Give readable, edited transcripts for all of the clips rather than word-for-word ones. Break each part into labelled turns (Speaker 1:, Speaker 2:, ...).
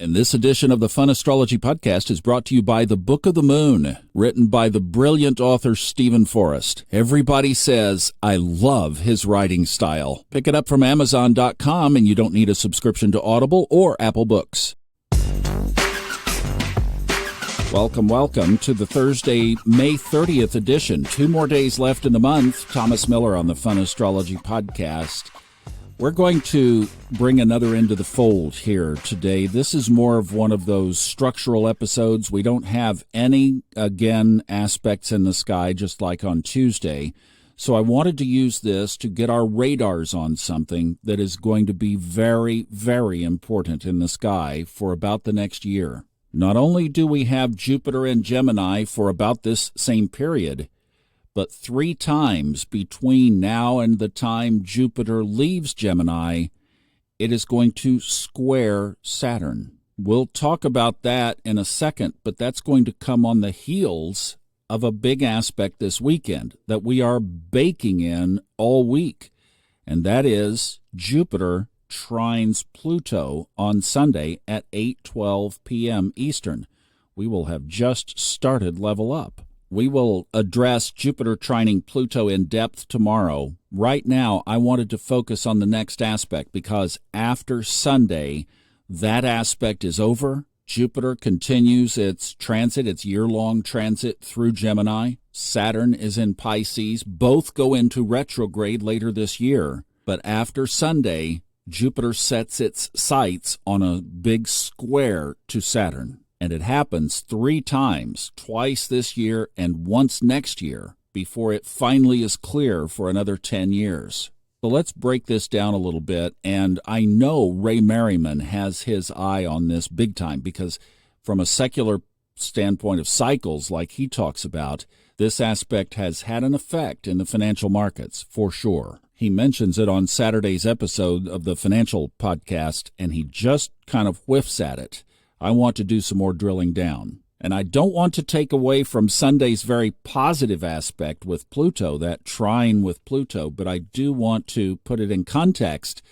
Speaker 1: And this edition of the Fun Astrology Podcast is brought to you by The Book of the Moon, written by the brilliant author Stephen Forrest. Everybody says, I love his writing style. Pick it up from Amazon.com, and you don't need a subscription to Audible or Apple Books. Welcome to the Thursday, May 30th edition. 2 more days left in the month. Thomas Miller on the Fun Astrology Podcast. We're going to bring another into the fold here today. This is more of one of those structural episodes. We don't have any, aspects in the sky, just like on Tuesday. So I wanted to use this to get our radars on something that is going to be very, very important in the sky for about the next year. Not only do we have Jupiter in Gemini for about this same period, but 3 times between now and the time Jupiter leaves Gemini, it is going to square Saturn. We'll talk about that in a second, but that's going to come on the heels of a big aspect this weekend that we are baking in all week, and that is Jupiter trines Pluto on Sunday at 8:12 p.m. Eastern. We will have just started Level Up. We will address Jupiter trining Pluto in depth tomorrow. Right now, I wanted to focus on the next aspect because after Sunday, that aspect is over. Jupiter continues its transit, its year-long transit through Gemini. Saturn is in Pisces. Both go into retrograde later this year. But after Sunday, Jupiter sets its sights on a big square to Saturn. And it happens 3 times, twice this year and once next year, before it finally is clear for another 10 years. So let's break this down a little bit, and I know Ray Merriman has his eye on this big time because from a secular standpoint of cycles, like he talks about, this aspect has had an effect in the financial markets, for sure. He mentions it on Saturday's episode of the Financial Podcast, and he just kind of whiffs at it. I want to do some more drilling down. And I don't want to take away from Sunday's very positive aspect with Pluto, that trine with Pluto, but I do want to put it in context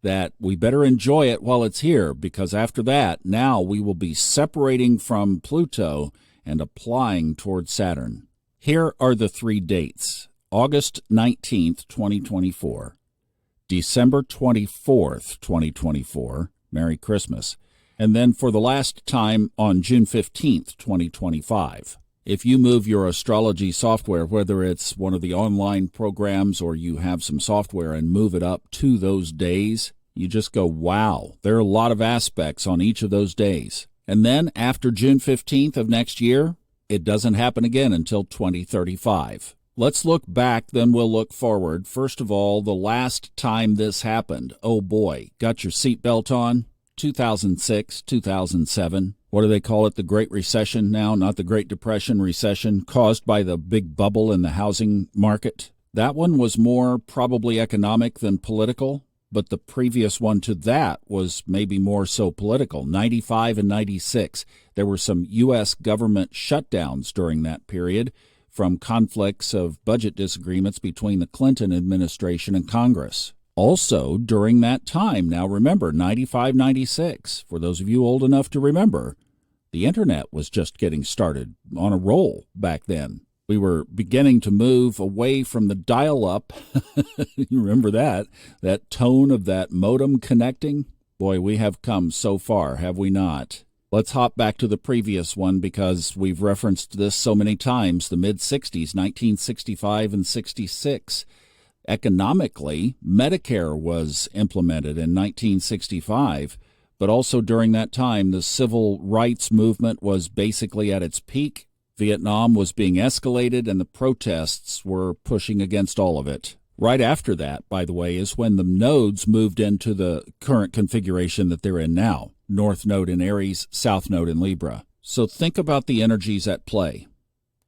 Speaker 1: that we better enjoy it while it's here, because after that, now we will be separating from Pluto and applying toward Saturn. Here are the 3 dates. August 19th, 2024. December 24th, 2024. Merry Christmas. And then for the last time on June 15th, 2025. If you move your astrology software, whether it's one of the online programs or you have some software and move it up to those days, you just go, wow, there are a lot of aspects on each of those days. And then after June 15th of next year, it doesn't happen again until 2035. Let's look back, then we'll look forward. First of all, the last time this happened, oh boy, got your seatbelt on? 2006, 2007. What do they call it? The Great Recession now, not the Great Depression recession caused by the big bubble in the housing market. That one was more probably economic than political, but the previous one to that was maybe more so political. 95 and 96. There were some U.S. government shutdowns during that period from conflicts of budget disagreements between the Clinton administration and Congress. Also, during that time, now remember, 95, 96, for those of you old enough to remember, the internet was just getting started on a roll back then. We were beginning to move away from the dial-up. You remember that tone of that modem connecting? Boy, we have come so far, have we not? Let's hop back to the previous one because we've referenced this so many times, the mid-60s, 1965 and 66. Economically, Medicare was implemented in 1965, but also during that time, the civil rights movement was basically at its peak. Vietnam was being escalated, and the protests were pushing against all of it. Right after that, by the way, is when the nodes moved into the current configuration that they're in now. North node in Aries, South node in Libra. So think about the energies at play.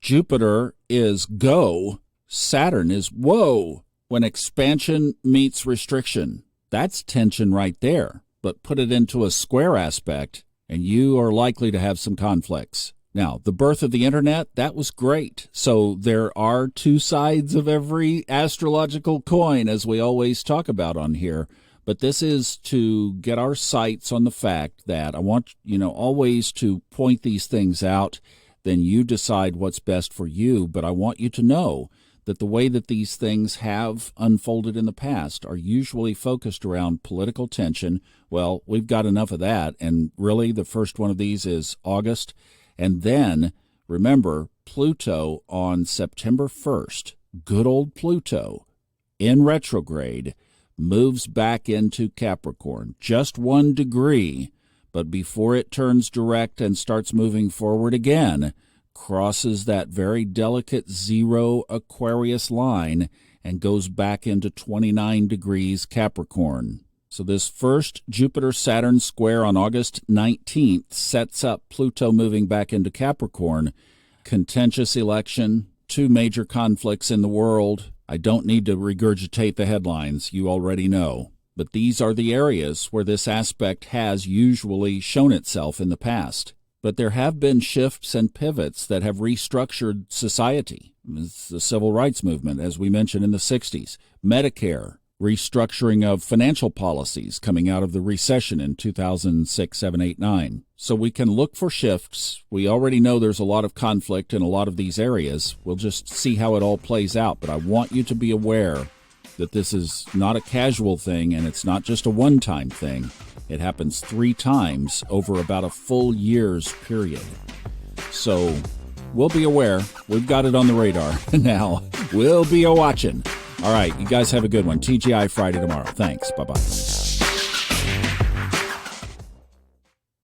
Speaker 1: Jupiter is go, Saturn is whoa. When expansion meets restriction, that's tension right there. But put it into a square aspect, and you are likely to have some conflicts. Now, the birth of the internet, that was great. So there are 2 sides of every astrological coin, as we always talk about on here. But this is to get our sights on the fact that I want, always to point these things out. Then you decide what's best for you. But I want you to know that the way that these things have unfolded in the past are usually focused around political tension. Well, we've got enough of that. And really, the first one of these is August. And then, remember, Pluto on September 1st, good old Pluto, in retrograde, moves back into Capricorn, just 1 degree, but before it turns direct and starts moving forward again, crosses that very delicate 0 Aquarius line and goes back into 29 degrees Capricorn. So this first Jupiter-Saturn square on August 19th sets up Pluto moving back into Capricorn. Contentious election, 2 major conflicts in the world. I don't need to regurgitate the headlines, you already know. But these are the areas where this aspect has usually shown itself in the past. But there have been shifts and pivots that have restructured society. It's the civil rights movement, as we mentioned in the 60s. Medicare, restructuring of financial policies coming out of the recession in 2006, 7, 8, 9. So we can look for shifts. We already know there's a lot of conflict in a lot of these areas. We'll just see how it all plays out. But I want you to be aware that this is not a casual thing and it's not just a one-time thing. It happens 3 times over about a full year's period. So we'll be aware. We've got it on the radar. Now, we'll be a-watching. All right, you guys have a good one. TGI Friday tomorrow. Thanks. Bye-bye.